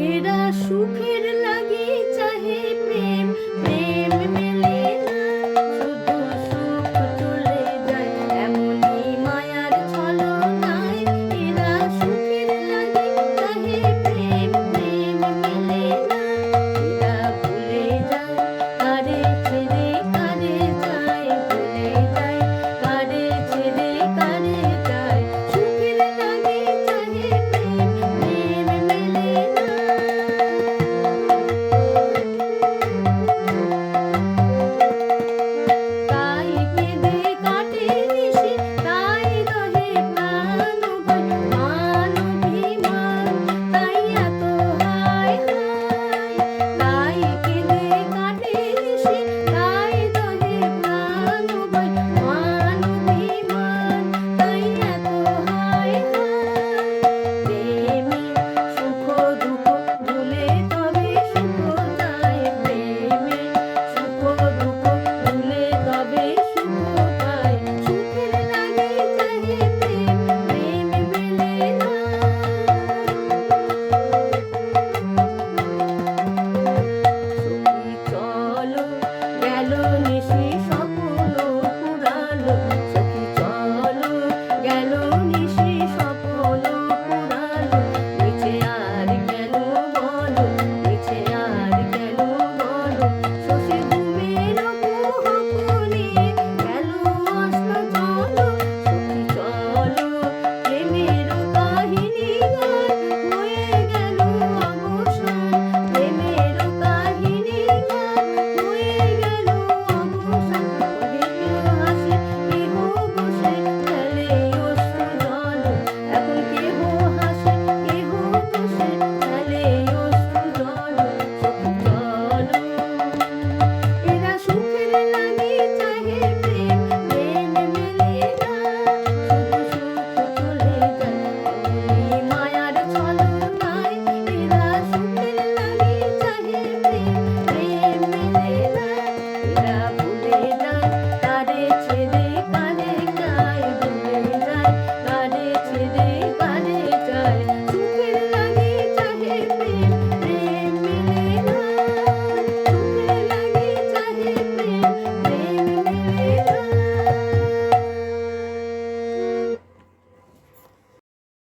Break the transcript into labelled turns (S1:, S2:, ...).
S1: এরা সুখের লাগি চাহে প্রেম, প্রেম মেলে না, শুধু সুখ চলে যায় এমনই মায়ার ছলনায়। এরা সুখের লাগি চাহে প্রেম, প্রেম মেলে না, এরা ভুলে যায় কারে ছেড়ে কারে যায়, ভুলে যায় কারে ছেড়ে কারে যায়। সুখের লাগি চাহে প্রেম, প্রেম মেলে না। তাই কেঁদে কাটে নিশি, তাই রহে প্রাণ ভয়, মান অভিমান তাই এত হায় হায়। তাই কেঁদে কাটে নিশি, তাই রহে প্রাণ ভয়, মান অভিমান তাই এত হায় হায়। প্রেমে সুখ দুঃখ ভুলে তবে সুখ যায়, প্রেমে সুখ দুঃখ ভুলে তবে সুখ পায়। সুখের লাগি চাহে প্রেম, প্রেম মেলে না। সখী চলো গেল নিশি স্বপ্ন ফুরালো, সখী চলো গেল নিশি স্বপ্ন ফুরালো। নিচে আর কেন বলো, নিচে আর কেন বলো, শশী ঘুমের কুহকনে গেল অস্ত চলো। সখী চলো প্রেমের কাহিনী গান হয়ে গেল অবসান, প্রেমের কাহিনী গান হয়ে গেল অবসান। কেহ হাসে কেহ বসে ফেলে অশ্রু জল, এখন কেহ হাসে কেহ বসে ফেলে অশ্রু জল। সখী চলো এরা সুখের লাগি চাহে প্রেম, প্রেম মেলে না, শুধু সুখ চলে যায় এমনি মায়ার ছলনায়। এরা সুখের লাগি চাহে প্রেম, প্রেম মেলে না, এরা